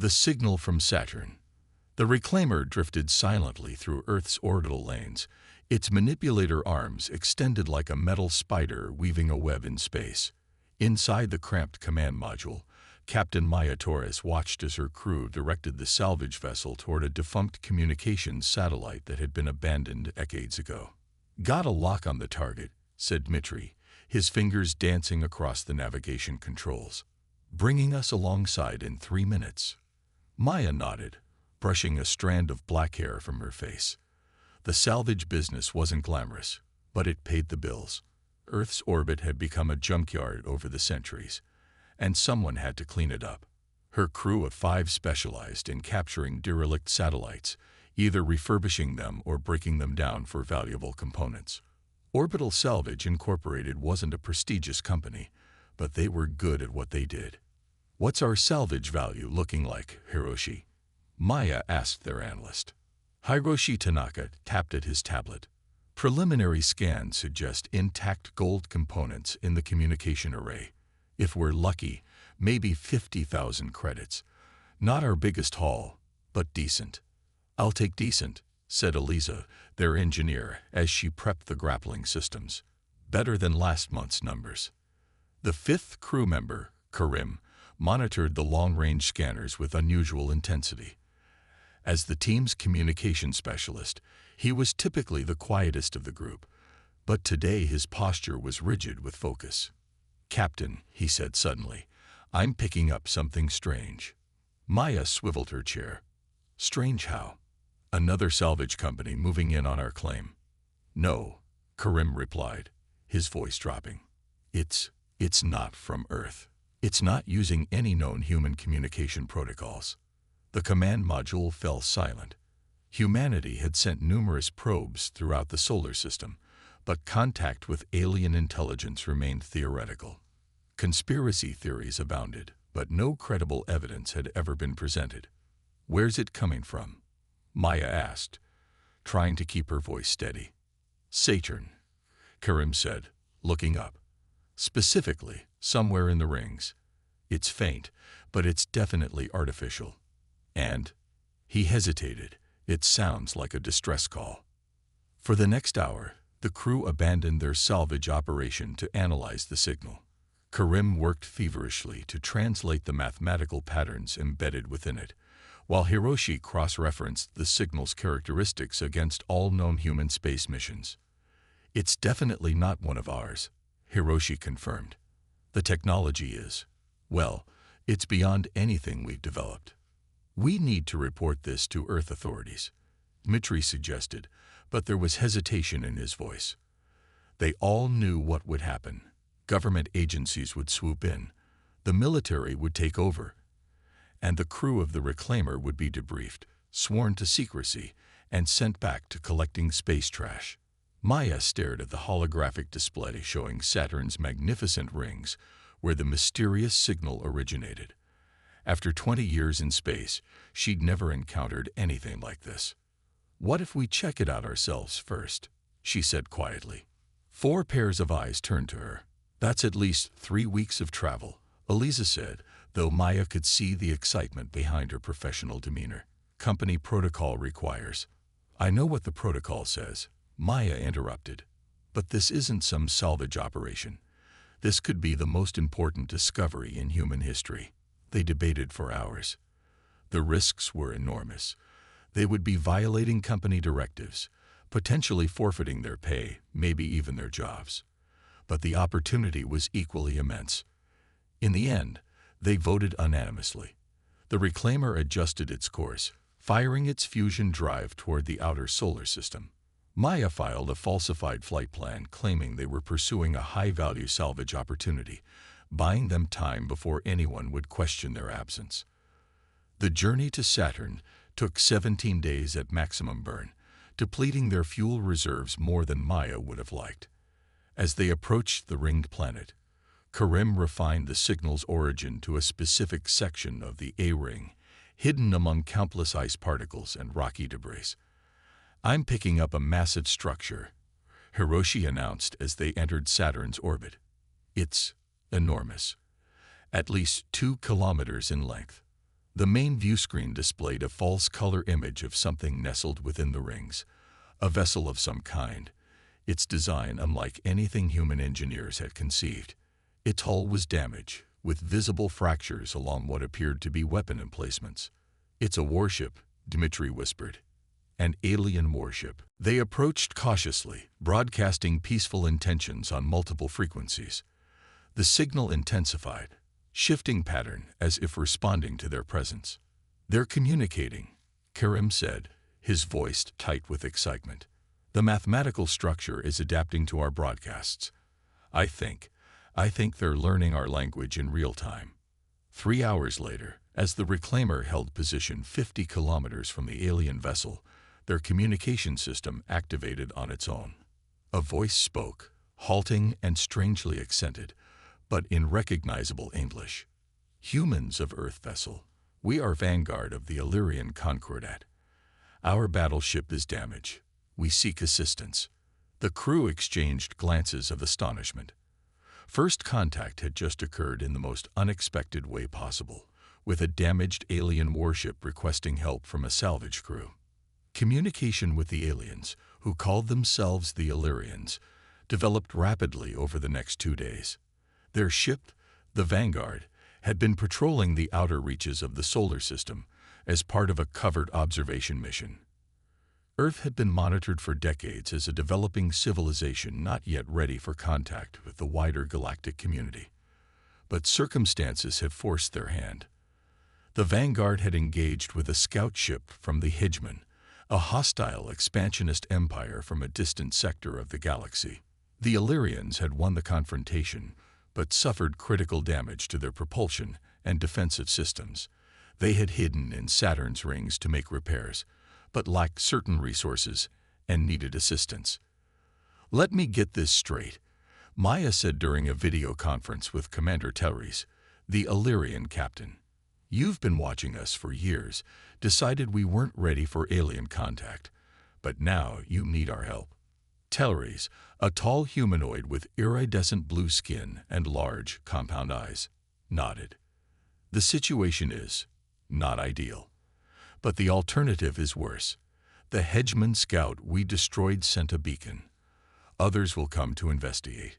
The signal from Saturn. The reclaimer drifted silently through Earth's orbital lanes, its manipulator arms extended like a metal spider weaving a web in space. Inside the cramped command module, Captain Maya Torres watched as her crew directed the salvage vessel toward a defunct communications satellite that had been abandoned decades ago. "Got a lock on the target," said Dmitri, his fingers dancing across the navigation controls. "Bringing us alongside in 3 minutes." Maya nodded, brushing a strand of black hair from her face. The salvage business wasn't glamorous, but it paid the bills. Earth's orbit had become a junkyard over the centuries, and someone had to clean it up. Her crew of 5 specialized in capturing derelict satellites, either refurbishing them or breaking them down for valuable components. Orbital Salvage Incorporated wasn't a prestigious company, but they were good at what they did. "What's our salvage value looking like, Hiroshi?" Maya asked their analyst. Hiroshi Tanaka tapped at his tablet. "Preliminary scans suggest intact gold components in the communication array. If we're lucky, maybe 50,000 credits. Not our biggest haul, but decent." "I'll take decent," said Eliza, their engineer, as she prepped the grappling systems. "Better than last month's numbers." The 5th crew member, Karim, monitored the long-range scanners with unusual intensity. As the team's communication specialist, he was typically the quietest of the group, but today his posture was rigid with focus. "Captain," he said suddenly, "I'm picking up something strange." Maya swiveled her chair. "Strange how?" "Another salvage company moving in on our claim." "No," Karim replied, his voice dropping. It's not from Earth. It's not using any known human communication protocols." The command module fell silent. Humanity had sent numerous probes throughout the solar system, but contact with alien intelligence remained theoretical. Conspiracy theories abounded, but no credible evidence had ever been presented. "Where's it coming from?" Maya asked, trying to keep her voice steady. "Saturn," Karim said, looking up. "Specifically, somewhere in the rings. It's faint, but it's definitely artificial. And," he hesitated, "it sounds like a distress call." For the next hour, the crew abandoned their salvage operation to analyze the signal. Karim worked feverishly to translate the mathematical patterns embedded within it, while Hiroshi cross-referenced the signal's characteristics against all known human space missions. "It's definitely not one of ours," Hiroshi confirmed. "The technology is, well, it's beyond anything we've developed." "We need to report this to Earth authorities," Dmitri suggested, but there was hesitation in his voice. They all knew what would happen. Government agencies would swoop in, the military would take over, and the crew of the reclaimer would be debriefed, sworn to secrecy, and sent back to collecting space trash. Maya stared at the holographic display showing Saturn's magnificent rings, where the mysterious signal originated. After 20 years in space, she'd never encountered anything like this. "What if we check it out ourselves first?" she said quietly. 4 pairs of eyes turned to her. "That's at least 3 weeks of travel," Eliza said, though Maya could see the excitement behind her professional demeanor. "Company protocol requires." "I know what the protocol says," Maya interrupted. "But this isn't some salvage operation. This could be the most important discovery in human history." They debated for hours. The risks were enormous. They would be violating company directives, potentially forfeiting their pay, maybe even their jobs. But the opportunity was equally immense. In the end, they voted unanimously. The reclaimer adjusted its course, firing its fusion drive toward the outer solar system. Maya filed a falsified flight plan claiming they were pursuing a high-value salvage opportunity, buying them time before anyone would question their absence. The journey to Saturn took 17 days at maximum burn, depleting their fuel reserves more than Maya would have liked. As they approached the ringed planet, Karim refined the signal's origin to a specific section of the A-ring, hidden among countless ice particles and rocky debris. "I'm picking up a massive structure," Hiroshi announced as they entered Saturn's orbit. "It's enormous, at least 2 kilometers in length." The main view screen displayed a false color image of something nestled within the rings, a vessel of some kind, its design unlike anything human engineers had conceived. Its hull was damaged, with visible fractures along what appeared to be weapon emplacements. "It's a warship," Dmitri whispered. "An alien warship." They approached cautiously, broadcasting peaceful intentions on multiple frequencies. The signal intensified, shifting pattern as if responding to their presence. "They're communicating," Karim said, his voice tight with excitement. "The mathematical structure is adapting to our broadcasts. I think they're learning our language in real time." 3 hours later, as the reclaimer held position 50 kilometers from the alien vessel, their communication system activated on its own. A voice spoke, halting and strangely accented, but in recognizable English. "Humans of Earth vessel, we are vanguard of the Illyrian Concordat. Our battleship is damaged. We seek assistance." The crew exchanged glances of astonishment. First contact had just occurred in the most unexpected way possible, with a damaged alien warship requesting help from a salvage crew. Communication with the aliens, who called themselves the Illyrians, developed rapidly over the next 2 days. Their ship, the Vanguard, had been patrolling the outer reaches of the solar system as part of a covert observation mission. Earth had been monitored for decades as a developing civilization not yet ready for contact with the wider galactic community. But circumstances had forced their hand. The Vanguard had engaged with a scout ship from the Hegemon, a hostile expansionist empire from a distant sector of the galaxy. The Illyrians had won the confrontation, but suffered critical damage to their propulsion and defensive systems. They had hidden in Saturn's rings to make repairs, but lacked certain resources and needed assistance. "Let me get this straight," Maya said during a video conference with Commander Telries, the Illyrian captain. "You've been watching us for years, decided we weren't ready for alien contact, but now you need our help." Telries, a tall humanoid with iridescent blue skin and large, compound eyes, nodded. "The situation is not ideal. But the alternative is worse. The Hegemon scout we destroyed sent a beacon. Others will come to investigate.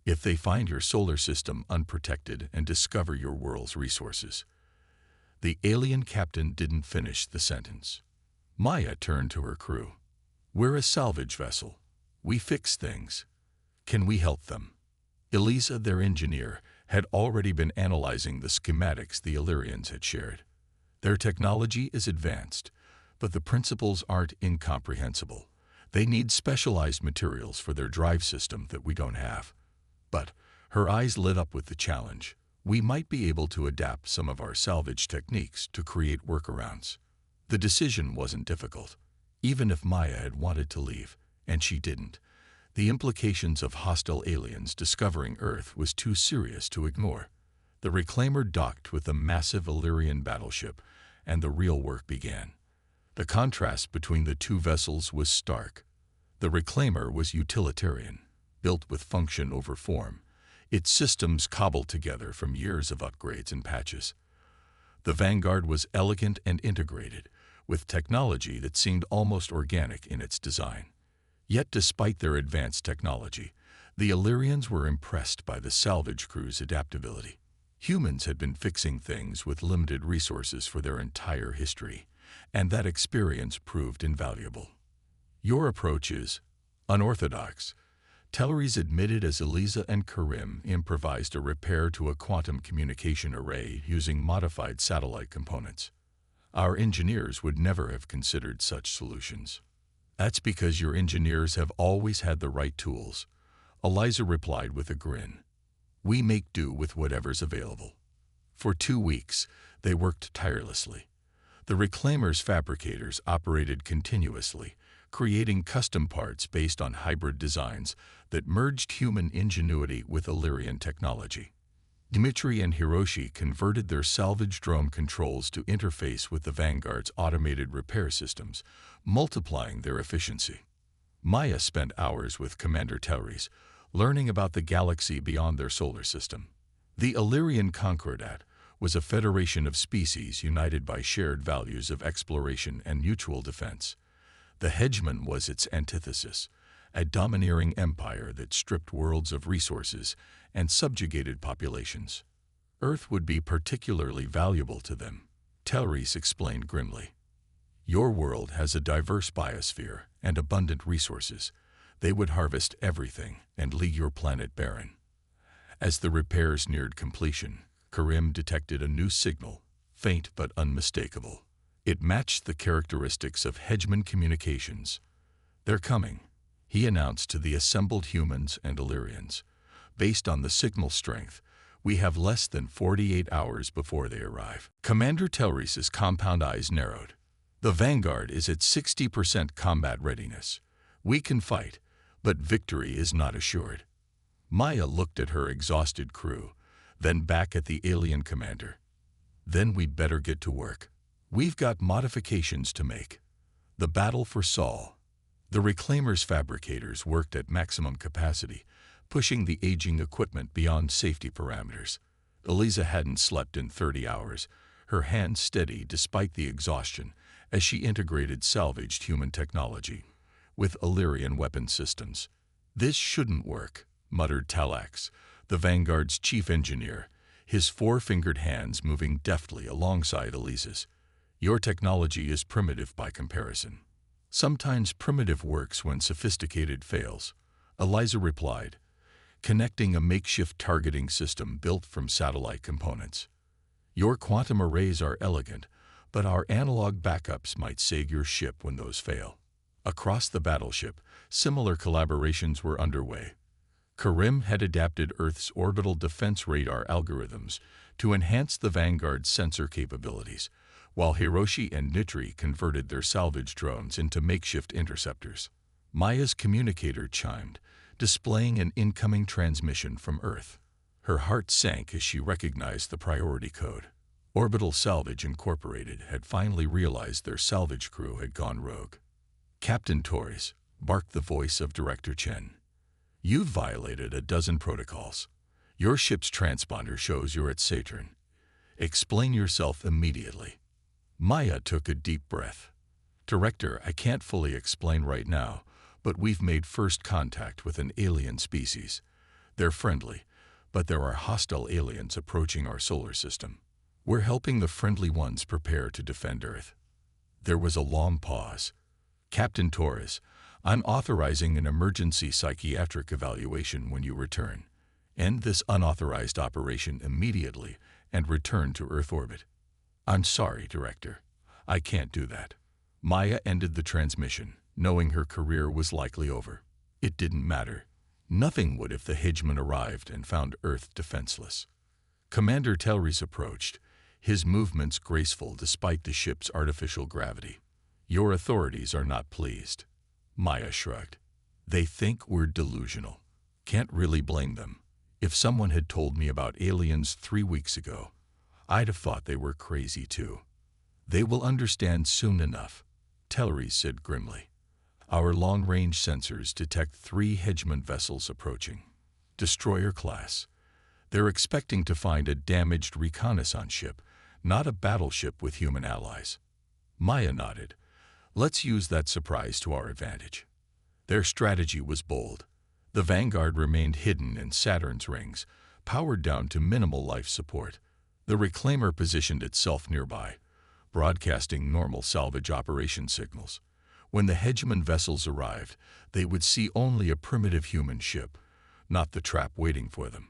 If they find your solar system unprotected and discover your world's resources." The alien captain didn't finish the sentence. Maya turned to her crew. "We're a salvage vessel. We fix things. Can we help them?" Eliza, their engineer, had already been analyzing the schematics the Illyrians had shared. "Their technology is advanced, but the principles aren't incomprehensible. They need specialized materials for their drive system that we don't have." But her eyes lit up with the challenge. "We might be able to adapt some of our salvage techniques to create workarounds." The decision wasn't difficult. Even if Maya had wanted to leave, and she didn't, the implications of hostile aliens discovering Earth was too serious to ignore. The reclaimer docked with the massive Illyrian battleship, and the real work began. The contrast between the two vessels was stark. The reclaimer was utilitarian, built with function over form, its systems cobbled together from years of upgrades and patches. The Vanguard was elegant and integrated, with technology that seemed almost organic in its design. Yet despite their advanced technology, the Illyrians were impressed by the salvage crew's adaptability. Humans had been fixing things with limited resources for their entire history, and that experience proved invaluable. "Your approach is unorthodox," Telries admitted as Eliza and Karim improvised a repair to a quantum communication array using modified satellite components. "Our engineers would never have considered such solutions." "That's because your engineers have always had the right tools," Eliza replied with a grin. "We make do with whatever's available." For 2 weeks, they worked tirelessly. The reclaimer's fabricators operated continuously, creating custom parts based on hybrid designs that merged human ingenuity with Illyrian technology. Dmitri and Hiroshi converted their salvage drone controls to interface with the Vanguard's automated repair systems, multiplying their efficiency. Maya spent hours with Commander Telries, learning about the galaxy beyond their solar system. The Illyrian Concordat, was a federation of species united by shared values of exploration and mutual defense. The hegemon was its antithesis, a domineering empire that stripped worlds of resources and subjugated populations. Earth would be particularly valuable to them, Telris explained grimly. Your world has a diverse biosphere and abundant resources. They would harvest everything and leave your planet barren. As the repairs neared completion, Karim detected a new signal, faint but unmistakable. It matched the characteristics of hegemon communications. They're coming, he announced to the assembled humans and Illyrians. Based on the signal strength, we have less than 48 hours before they arrive. Commander Telris's compound eyes narrowed. The Vanguard is at 60% combat readiness. We can fight, but victory is not assured. Maya looked at her exhausted crew, then back at the alien commander. Then we'd better get to work. We've got modifications to make. The battle for Sol. The Reclaimer's fabricators worked at maximum capacity, pushing the aging equipment beyond safety parameters. Eliza hadn't slept in 30 hours, her hands steady despite the exhaustion as she integrated salvaged human technology with Illyrian weapon systems. This shouldn't work, muttered Talax, the Vanguard's chief engineer, his four-fingered hands moving deftly alongside Eliza's. Your technology is primitive by comparison. Sometimes primitive works when sophisticated fails, Eliza replied, connecting a makeshift targeting system built from satellite components. Your quantum arrays are elegant, but our analog backups might save your ship when those fail. Across the battleship, similar collaborations were underway. Karim had adapted Earth's orbital defense radar algorithms to enhance the Vanguard's sensor capabilities, while Hiroshi and Nitri converted their salvage drones into makeshift interceptors. Maya's communicator chimed, displaying an incoming transmission from Earth. Her heart sank as she recognized the priority code. Orbital Salvage Incorporated had finally realized their salvage crew had gone rogue. Captain Torres, barked the voice of Director Chen. You've violated a dozen protocols. Your ship's transponder shows you're at Saturn. Explain yourself immediately. Maya took a deep breath. Director, I can't fully explain right now, but we've made first contact with an alien species. They're friendly, but there are hostile aliens approaching our solar system. We're helping the friendly ones prepare to defend Earth. There was a long pause. Captain Torres, I'm authorizing an emergency psychiatric evaluation when you return. End this unauthorized operation immediately and return to Earth orbit. I'm sorry, Director. I can't do that. Maya ended the transmission, knowing her career was likely over. It didn't matter. Nothing would if the hegemon arrived and found Earth defenseless. Commander Telris approached, his movements graceful despite the ship's artificial gravity. Your authorities are not pleased. Maya shrugged. They think we're delusional. Can't really blame them. If someone had told me about aliens 3 weeks ago, I'd have thought they were crazy too. They will understand soon enough, Telris said grimly. Our long-range sensors detect 3 hegemon vessels approaching. Destroyer class. They're expecting to find a damaged reconnaissance ship, not a battleship with human allies. Maya nodded. Let's use that surprise to our advantage. Their strategy was bold. The Vanguard remained hidden in Saturn's rings, powered down to minimal life support. The Reclaimer positioned itself nearby, broadcasting normal salvage operation signals. When the hegemon vessels arrived, they would see only a primitive human ship, not the trap waiting for them.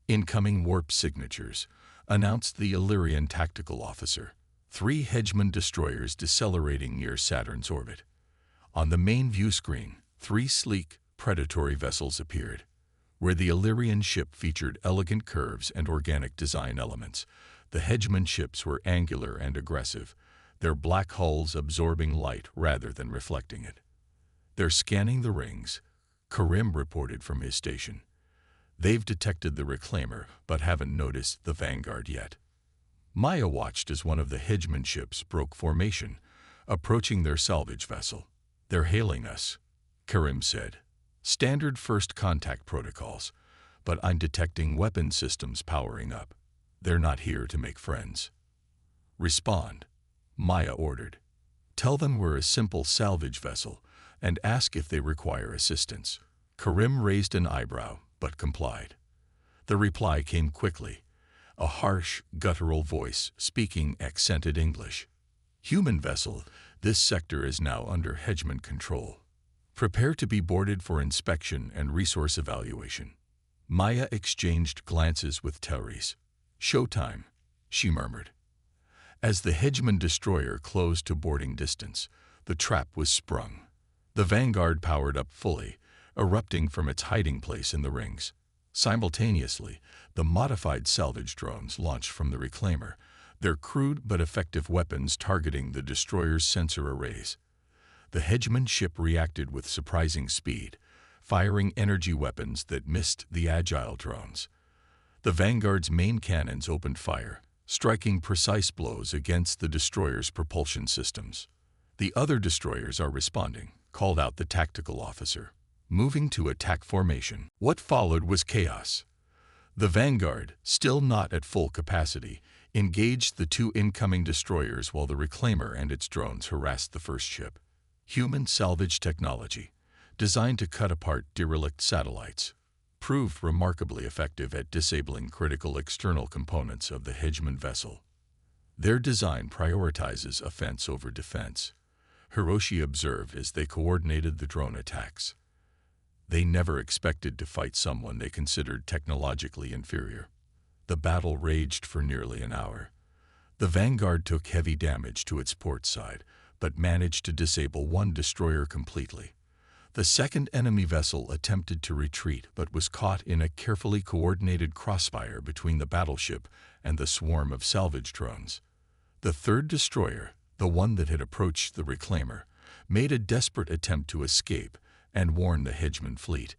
Incoming warp signatures, announced the Illyrian tactical officer. 3 hegemon destroyers decelerating near Saturn's orbit. On the main view screen, 3 sleek, predatory vessels appeared. Where the Illyrian ship featured elegant curves and organic design elements, the hegemon ships were angular and aggressive, their black hulls absorbing light rather than reflecting it. They're scanning the rings, Karim reported from his station. They've detected the Reclaimer, but haven't noticed the Vanguard yet. Maya watched as one of the hegemon ships broke formation, approaching their salvage vessel. They're hailing us, Karim said. Standard first contact protocols, but I'm detecting weapon systems powering up. They're not here to make friends. Respond, Maya ordered. Tell them we're a simple salvage vessel and ask if they require assistance. Karim raised an eyebrow, but complied. The reply came quickly, a harsh, guttural voice speaking accented English. Human vessel, this sector is now under Hedgeman control. Prepare to be boarded for inspection and resource evaluation. Maya exchanged glances with Telluri's. Showtime, she murmured. As the Hedgeman destroyer closed to boarding distance, the trap was sprung. The Vanguard powered up fully, erupting from its hiding place in the rings. Simultaneously, the modified salvage drones launched from the reclaimer, their crude but effective weapons targeting the destroyer's sensor arrays. The Hedgeman ship reacted with surprising speed, firing energy weapons that missed the agile drones. The Vanguard's main cannons opened fire, striking precise blows against the destroyer's propulsion systems. The other destroyers are responding, called out the tactical officer, moving to attack formation. What followed was chaos. The Vanguard, still not at full capacity, engaged the two incoming destroyers while the reclaimer and its drones harassed the first ship. Human salvage technology, designed to cut apart derelict satellites, proved remarkably effective at disabling critical external components of the Hedgeman vessel. Their design prioritizes offense over defense, Hiroshi observed as they coordinated the drone attacks. They never expected to fight someone they considered technologically inferior. The battle raged for nearly an hour. The Vanguard took heavy damage to its port side, but managed to disable one destroyer completely. The second enemy vessel attempted to retreat but was caught in a carefully coordinated crossfire between the battleship and the swarm of salvage drones. The third destroyer, the one that had approached the reclaimer, made a desperate attempt to escape and warned the Hedgeman fleet.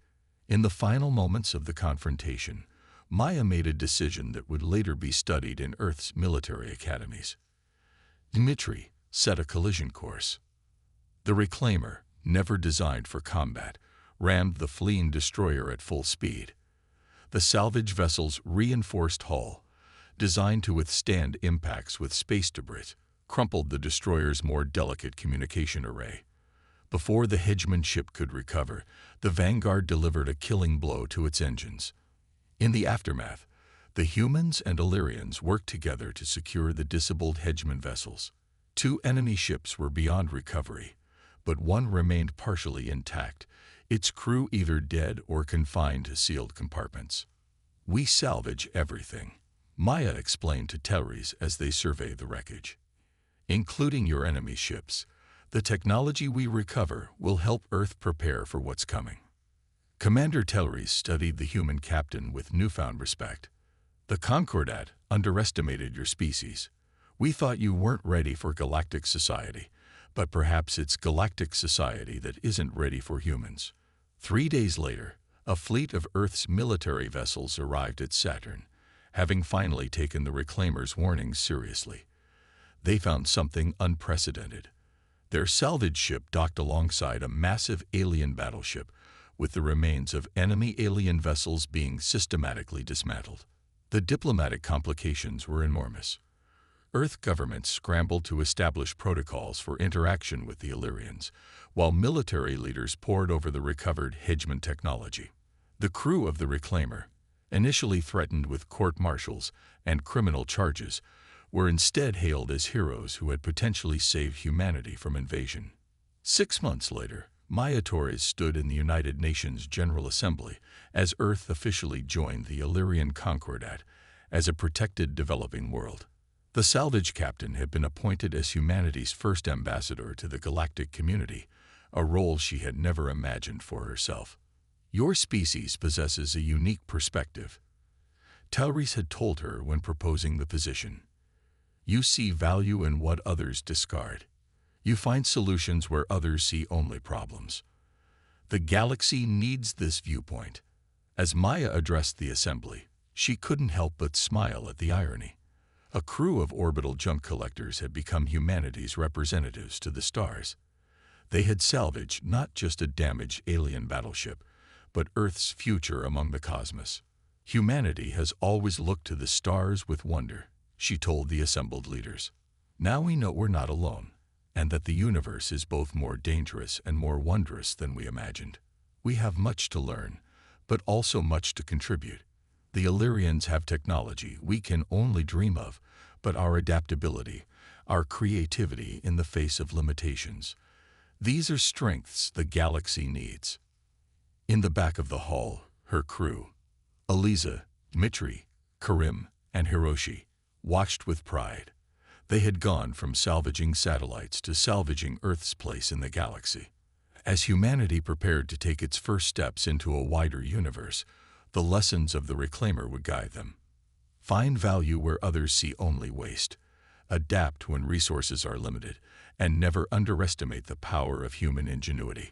In the final moments of the confrontation, Maya made a decision that would later be studied in Earth's military academies. Dmitri set a collision course. The reclaimer, never designed for combat, rammed the fleeing destroyer at full speed. The salvage vessel's reinforced hull, designed to withstand impacts with space debris, crumpled the destroyer's more delicate communication array. Before the Hedgeman ship could recover, the Vanguard delivered a killing blow to its engines. In the aftermath, the humans and Illyrians worked together to secure the disabled Hedgeman vessels. Two enemy ships were beyond recovery, but one remained partially intact, its crew either dead or confined to sealed compartments. "We salvage everything," Maya explained to Telluri's as they surveyed the wreckage. "Including your enemy ships, the technology we recover will help Earth prepare for what's coming." Commander Telluri's studied the human captain with newfound respect. "The Concordat underestimated your species. We thought you weren't ready for galactic society, but perhaps it's galactic society that isn't ready for humans." 3 days later, a fleet of Earth's military vessels arrived at Saturn, having finally taken the reclaimer's warnings seriously. They found something unprecedented. Their salvage ship docked alongside a massive alien battleship, with the remains of enemy alien vessels being systematically dismantled. The diplomatic complications were enormous. Earth governments scrambled to establish protocols for interaction with the Illyrians, while military leaders pored over the recovered Hedgeman technology. The crew of the reclaimer, initially threatened with court-martials and criminal charges, were instead hailed as heroes who had potentially saved humanity from invasion. 6 months later, Maya Torres stood in the United Nations General Assembly as Earth officially joined the Illyrian Concordat as a protected developing world. The salvage captain had been appointed as humanity's first ambassador to the galactic community, a role she had never imagined for herself. "Your species possesses a unique perspective," Telluri's had told her when proposing the position. "You see value in what others discard. You find solutions where others see only problems. The galaxy needs this viewpoint." As Maya addressed the assembly, she couldn't help but smile at the irony. A crew of orbital junk collectors had become humanity's representatives to the stars. They had salvaged not just a damaged alien battleship, but Earth's future among the cosmos. Humanity has always looked to the stars with wonder, she told the assembled leaders. Now we know we're not alone, and that the universe is both more dangerous and more wondrous than we imagined. We have much to learn, but also much to contribute. The Illyrians have technology we can only dream of, but our adaptability, our creativity in the face of limitations. These are strengths the galaxy needs. In the back of the hull, her crew, Eliza, Dmitri, Karim, and Hiroshi, watched with pride. They had gone from salvaging satellites to salvaging Earth's place in the galaxy. As humanity prepared to take its first steps into a wider universe, the lessons of the Reclaimer would guide them. Find value where others see only waste. Adapt when resources are limited, and never underestimate the power of human ingenuity.